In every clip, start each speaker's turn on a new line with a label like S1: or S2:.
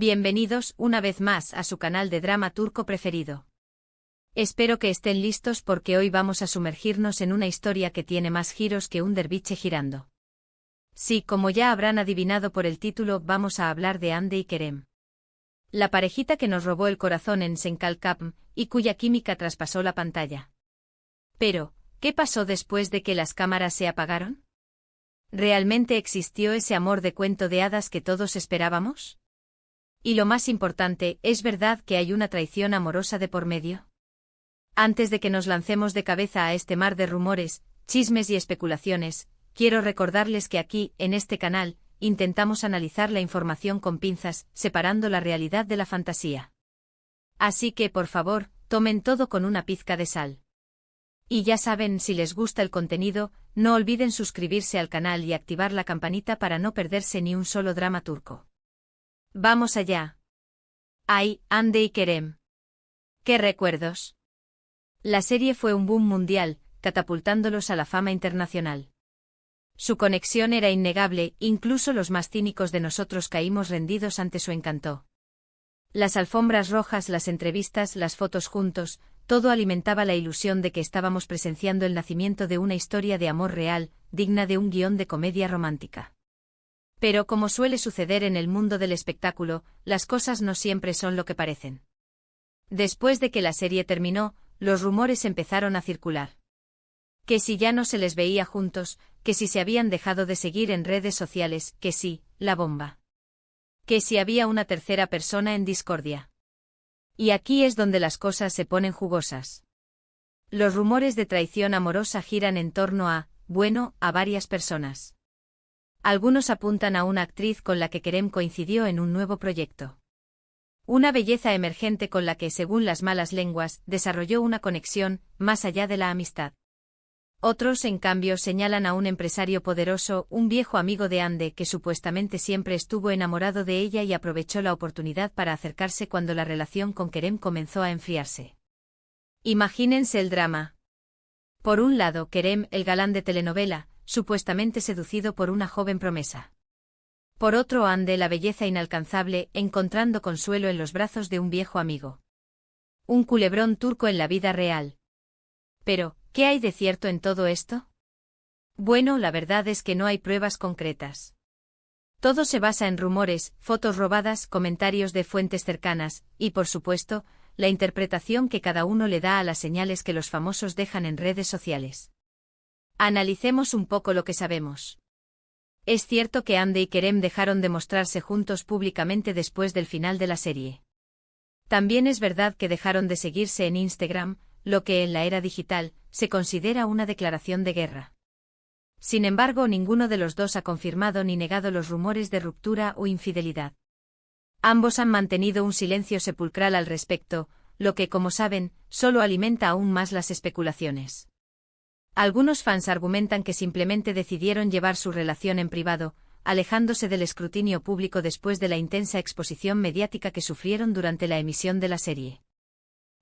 S1: Bienvenidos una vez más a su canal de drama turco preferido. Espero que estén listos porque hoy vamos a sumergirnos en una historia que tiene más giros que un derviche girando. Sí, como ya habrán adivinado por el título, vamos a hablar de Hande y Kerem. La parejita que nos robó el corazón en Senkalkapm y cuya química traspasó la pantalla. Pero, ¿qué pasó después de que las cámaras se apagaron? ¿Realmente existió ese amor de cuento de hadas que todos esperábamos? Y lo más importante, ¿es verdad que hay una traición amorosa de por medio? Antes de que nos lancemos de cabeza a este mar de rumores, chismes y especulaciones, quiero recordarles que aquí, en este canal, intentamos analizar la información con pinzas, separando la realidad de la fantasía. Así que, por favor, tomen todo con una pizca de sal. Y ya saben, si les gusta el contenido, no olviden suscribirse al canal y activar la campanita para no perderse ni un solo drama turco. ¡Vamos allá! ¡Ay, Hande y Kerem! ¡Qué recuerdos! La serie fue un boom mundial, catapultándolos a la fama internacional. Su conexión era innegable, incluso los más cínicos de nosotros caímos rendidos ante su encanto. Las alfombras rojas, las entrevistas, las fotos juntos, todo alimentaba la ilusión de que estábamos presenciando el nacimiento de una historia de amor real, digna de un guión de comedia romántica. Pero como suele suceder en el mundo del espectáculo, las cosas no siempre son lo que parecen. Después de que la serie terminó, los rumores empezaron a circular. Que si ya no se les veía juntos, que si se habían dejado de seguir en redes sociales, que sí, la bomba. Que si había una tercera persona en discordia. Y aquí es donde las cosas se ponen jugosas. Los rumores de traición amorosa giran en torno a varias personas. Algunos apuntan a una actriz con la que Kerem coincidió en un nuevo proyecto. Una belleza emergente con la que, según las malas lenguas, desarrolló una conexión, más allá de la amistad. Otros, en cambio, señalan a un empresario poderoso, un viejo amigo de Hande que supuestamente siempre estuvo enamorado de ella y aprovechó la oportunidad para acercarse cuando la relación con Kerem comenzó a enfriarse. Imagínense el drama. Por un lado, Kerem, el galán de telenovela, supuestamente seducido por una joven promesa. Por otro, Hande, la belleza inalcanzable, encontrando consuelo en los brazos de un viejo amigo. Un culebrón turco en la vida real. Pero, ¿qué hay de cierto en todo esto? Bueno, la verdad es que no hay pruebas concretas. Todo se basa en rumores, fotos robadas, comentarios de fuentes cercanas, y por supuesto, la interpretación que cada uno le da a las señales que los famosos dejan en redes sociales. Analicemos un poco lo que sabemos. Es cierto que Hande y Kerem dejaron de mostrarse juntos públicamente después del final de la serie. También es verdad que dejaron de seguirse en Instagram, lo que en la era digital se considera una declaración de guerra. Sin embargo, ninguno de los dos ha confirmado ni negado los rumores de ruptura o infidelidad. Ambos han mantenido un silencio sepulcral al respecto, lo que, como saben, solo alimenta aún más las especulaciones. Algunos fans argumentan que simplemente decidieron llevar su relación en privado, alejándose del escrutinio público después de la intensa exposición mediática que sufrieron durante la emisión de la serie.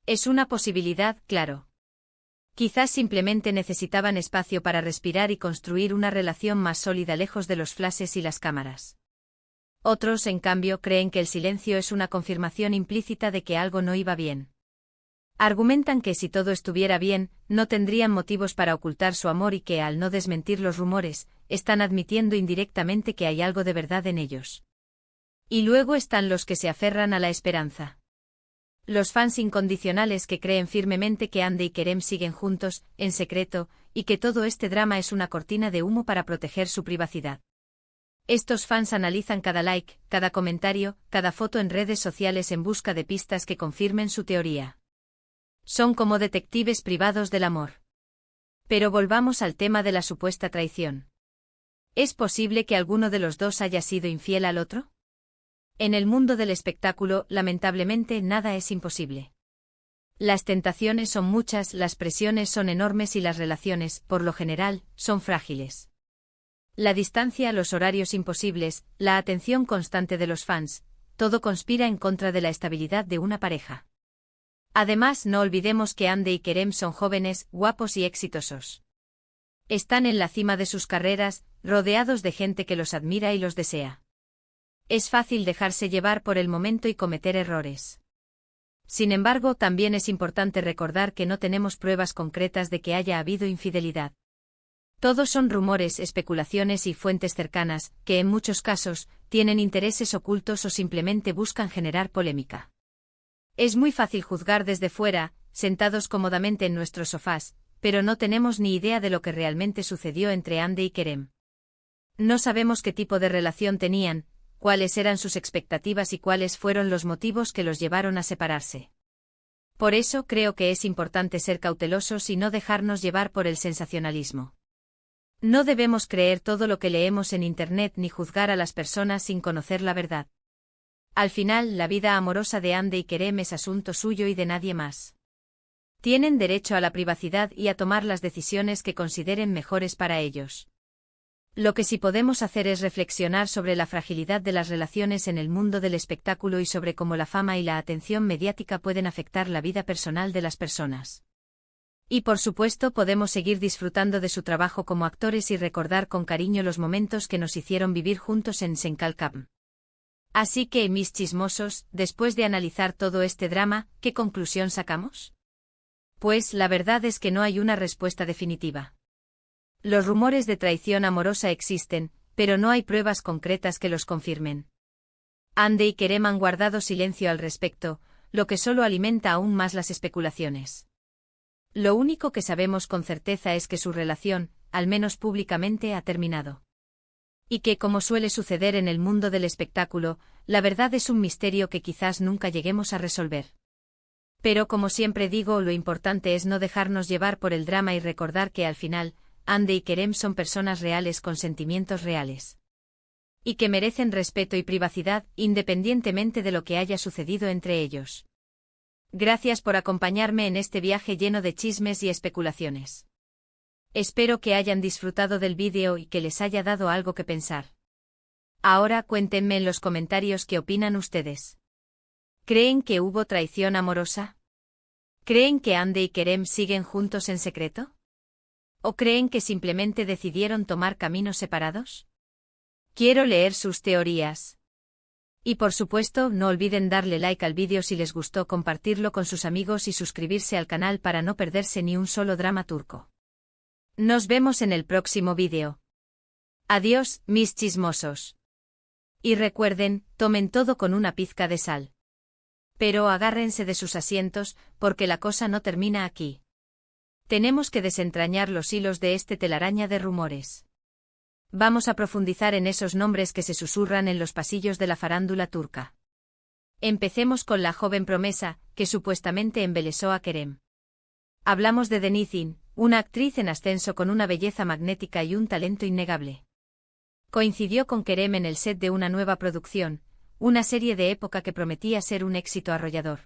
S1: Es una posibilidad, claro. Quizás simplemente necesitaban espacio para respirar y construir una relación más sólida lejos de los flashes y las cámaras. Otros, en cambio, creen que el silencio es una confirmación implícita de que algo no iba bien. Argumentan que si todo estuviera bien, no tendrían motivos para ocultar su amor y que, al no desmentir los rumores, están admitiendo indirectamente que hay algo de verdad en ellos. Y luego están los que se aferran a la esperanza. Los fans incondicionales que creen firmemente que Hande y Kerem siguen juntos, en secreto, y que todo este drama es una cortina de humo para proteger su privacidad. Estos fans analizan cada like, cada comentario, cada foto en redes sociales en busca de pistas que confirmen su teoría. Son como detectives privados del amor. Pero volvamos al tema de la supuesta traición. ¿Es posible que alguno de los dos haya sido infiel al otro? En el mundo del espectáculo, lamentablemente, nada es imposible. Las tentaciones son muchas, las presiones son enormes y las relaciones, por lo general, son frágiles. La distancia, los horarios imposibles, la atención constante de los fans, todo conspira en contra de la estabilidad de una pareja. Además, no olvidemos que Hande y Kerem son jóvenes, guapos y exitosos. Están en la cima de sus carreras, rodeados de gente que los admira y los desea. Es fácil dejarse llevar por el momento y cometer errores. Sin embargo, también es importante recordar que no tenemos pruebas concretas de que haya habido infidelidad. Todos son rumores, especulaciones y fuentes cercanas, que en muchos casos, tienen intereses ocultos o simplemente buscan generar polémica. Es muy fácil juzgar desde fuera, sentados cómodamente en nuestros sofás, pero no tenemos ni idea de lo que realmente sucedió entre Hande y Kerem. No sabemos qué tipo de relación tenían, cuáles eran sus expectativas y cuáles fueron los motivos que los llevaron a separarse. Por eso creo que es importante ser cautelosos y no dejarnos llevar por el sensacionalismo. No debemos creer todo lo que leemos en Internet ni juzgar a las personas sin conocer la verdad. Al final, la vida amorosa de Hande y Kerem es asunto suyo y de nadie más. Tienen derecho a la privacidad y a tomar las decisiones que consideren mejores para ellos. Lo que sí podemos hacer es reflexionar sobre la fragilidad de las relaciones en el mundo del espectáculo y sobre cómo la fama y la atención mediática pueden afectar la vida personal de las personas. Y por supuesto podemos seguir disfrutando de su trabajo como actores y recordar con cariño los momentos que nos hicieron vivir juntos en Senkalkam. Así que, mis chismosos, después de analizar todo este drama, ¿qué conclusión sacamos? Pues la verdad es que no hay una respuesta definitiva. Los rumores de traición amorosa existen, pero no hay pruebas concretas que los confirmen. Hande y Kerem han guardado silencio al respecto, lo que solo alimenta aún más las especulaciones. Lo único que sabemos con certeza es que su relación, al menos públicamente, ha terminado. Y que, como suele suceder en el mundo del espectáculo, la verdad es un misterio que quizás nunca lleguemos a resolver. Pero como siempre digo, lo importante es no dejarnos llevar por el drama y recordar que al final, Hande y Kerem son personas reales con sentimientos reales. Y que merecen respeto y privacidad, independientemente de lo que haya sucedido entre ellos. Gracias por acompañarme en este viaje lleno de chismes y especulaciones. Espero que hayan disfrutado del vídeo y que les haya dado algo que pensar. Ahora cuéntenme en los comentarios qué opinan ustedes. ¿Creen que hubo traición amorosa? ¿Creen que Hande y Kerem siguen juntos en secreto? ¿O creen que simplemente decidieron tomar caminos separados? Quiero leer sus teorías. Y por supuesto, no olviden darle like al vídeo si les gustó, compartirlo con sus amigos y suscribirse al canal para no perderse ni un solo drama turco. Nos vemos en el próximo vídeo. Adiós, mis chismosos. Y recuerden, tomen todo con una pizca de sal. Pero agárrense de sus asientos, porque la cosa no termina aquí. Tenemos que desentrañar los hilos de este telaraña de rumores. Vamos a profundizar en esos nombres que se susurran en los pasillos de la farándula turca. Empecemos con la joven promesa, que supuestamente embelesó a Kerem. Hablamos de Denizin, una actriz en ascenso con una belleza magnética y un talento innegable. Coincidió con Kerem en el set de una nueva producción, una serie de época que prometía ser un éxito arrollador.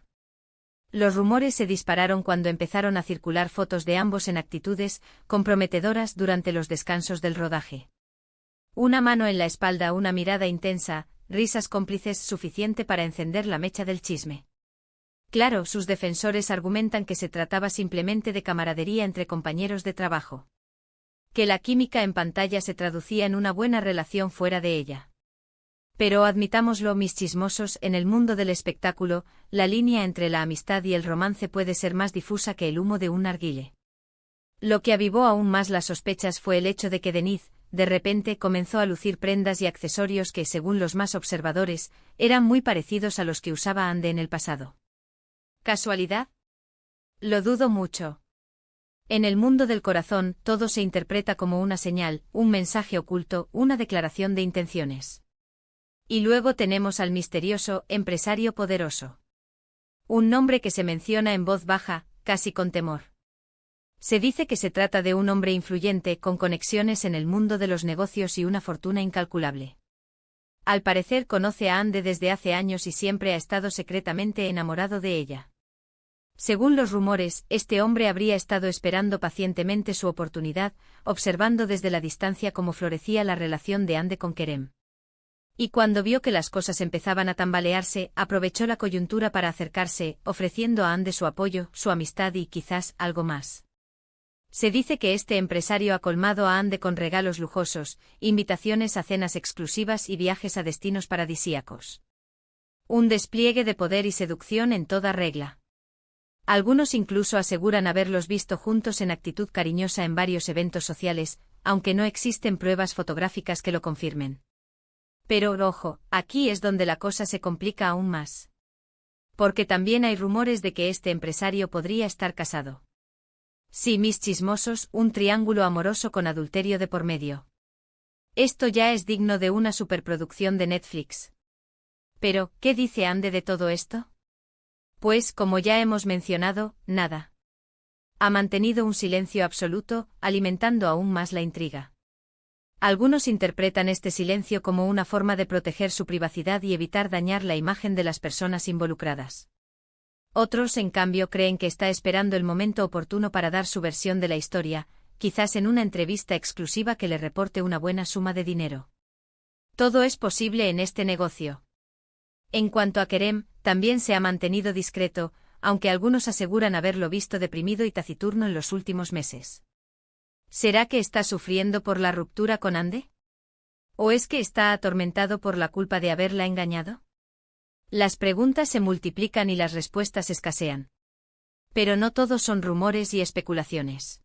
S1: Los rumores se dispararon cuando empezaron a circular fotos de ambos en actitudes comprometedoras durante los descansos del rodaje. Una mano en la espalda, una mirada intensa, risas cómplices, suficiente para encender la mecha del chisme. Claro, sus defensores argumentan que se trataba simplemente de camaradería entre compañeros de trabajo. Que la química en pantalla se traducía en una buena relación fuera de ella. Pero admitámoslo, mis chismosos, en el mundo del espectáculo, la línea entre la amistad y el romance puede ser más difusa que el humo de un narguilé. Lo que avivó aún más las sospechas fue el hecho de que Deniz, de repente, comenzó a lucir prendas y accesorios que, según los más observadores, eran muy parecidos a los que usaba Hande en el pasado. ¿Casualidad? Lo dudo mucho. En el mundo del corazón, todo se interpreta como una señal, un mensaje oculto, una declaración de intenciones. Y luego tenemos al misterioso empresario poderoso. Un nombre que se menciona en voz baja, casi con temor. Se dice que se trata de un hombre influyente con conexiones en el mundo de los negocios y una fortuna incalculable. Al parecer conoce a Hande desde hace años y siempre ha estado secretamente enamorado de ella. Según los rumores, este hombre habría estado esperando pacientemente su oportunidad, observando desde la distancia cómo florecía la relación de Hande con Kerem. Y cuando vio que las cosas empezaban a tambalearse, aprovechó la coyuntura para acercarse, ofreciendo a Hande su apoyo, su amistad y quizás algo más. Se dice que este empresario ha colmado a Ande con regalos lujosos, invitaciones a cenas exclusivas y viajes a destinos paradisíacos. Un despliegue de poder y seducción en toda regla. Algunos incluso aseguran haberlos visto juntos en actitud cariñosa en varios eventos sociales, aunque no existen pruebas fotográficas que lo confirmen. Pero, ojo, aquí es donde la cosa se complica aún más. Porque también hay rumores de que este empresario podría estar casado. Sí, mis chismosos, un triángulo amoroso con adulterio de por medio. Esto ya es digno de una superproducción de Netflix. Pero, ¿qué dice Ande de todo esto? Pues, como ya hemos mencionado, nada. Ha mantenido un silencio absoluto, alimentando aún más la intriga. Algunos interpretan este silencio como una forma de proteger su privacidad y evitar dañar la imagen de las personas involucradas. Otros, en cambio, creen que está esperando el momento oportuno para dar su versión de la historia, quizás en una entrevista exclusiva que le reporte una buena suma de dinero. Todo es posible en este negocio. En cuanto a Kerem, también se ha mantenido discreto, aunque algunos aseguran haberlo visto deprimido y taciturno en los últimos meses. ¿Será que está sufriendo por la ruptura con Ande? ¿O es que está atormentado por la culpa de haberla engañado? Las preguntas se multiplican y las respuestas escasean. Pero no todos son rumores y especulaciones.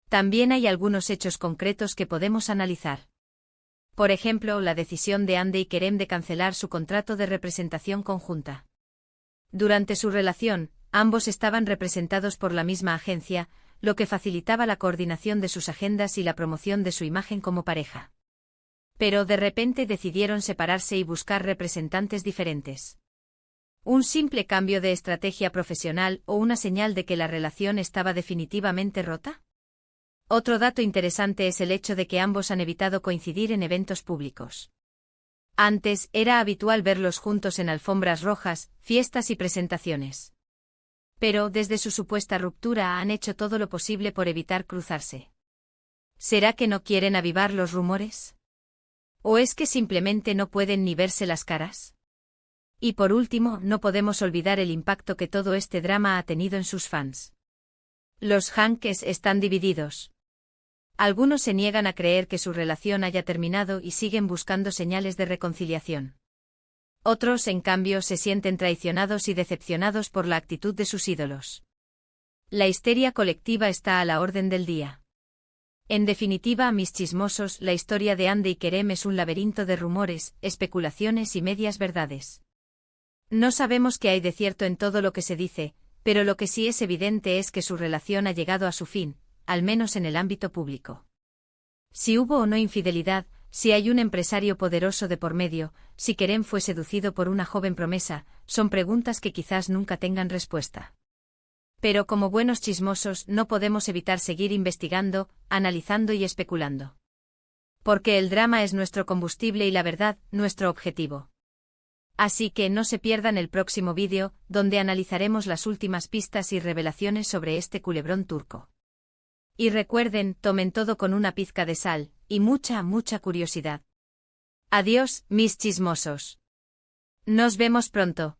S1: También hay algunos hechos concretos que podemos analizar. Por ejemplo, la decisión de Ande y Kerem de cancelar su contrato de representación conjunta. Durante su relación, ambos estaban representados por la misma agencia, lo que facilitaba la coordinación de sus agendas y la promoción de su imagen como pareja. Pero de repente decidieron separarse y buscar representantes diferentes. ¿Un simple cambio de estrategia profesional o una señal de que la relación estaba definitivamente rota? Otro dato interesante es el hecho de que ambos han evitado coincidir en eventos públicos. Antes, era habitual verlos juntos en alfombras rojas, fiestas y presentaciones. Pero, desde su supuesta ruptura han hecho todo lo posible por evitar cruzarse. ¿Será que no quieren avivar los rumores? ¿O es que simplemente no pueden ni verse las caras? Y por último, no podemos olvidar el impacto que todo este drama ha tenido en sus fans. Los Hankes están divididos. Algunos se niegan a creer que su relación haya terminado y siguen buscando señales de reconciliación. Otros, en cambio, se sienten traicionados y decepcionados por la actitud de sus ídolos. La histeria colectiva está a la orden del día. En definitiva, mis chismosos, la historia de Ande y Kerem es un laberinto de rumores, especulaciones y medias verdades. No sabemos qué hay de cierto en todo lo que se dice, pero lo que sí es evidente es que su relación ha llegado a su fin, al menos en el ámbito público. Si hubo o no infidelidad, si hay un empresario poderoso de por medio, si Kerem fue seducido por una joven promesa, son preguntas que quizás nunca tengan respuesta. Pero como buenos chismosos no podemos evitar seguir investigando, analizando y especulando. Porque el drama es nuestro combustible y la verdad, nuestro objetivo. Así que no se pierdan el próximo vídeo, donde analizaremos las últimas pistas y revelaciones sobre este culebrón turco. Y recuerden, tomen todo con una pizca de sal, y mucha, mucha curiosidad. Adiós, mis chismosos. Nos vemos pronto.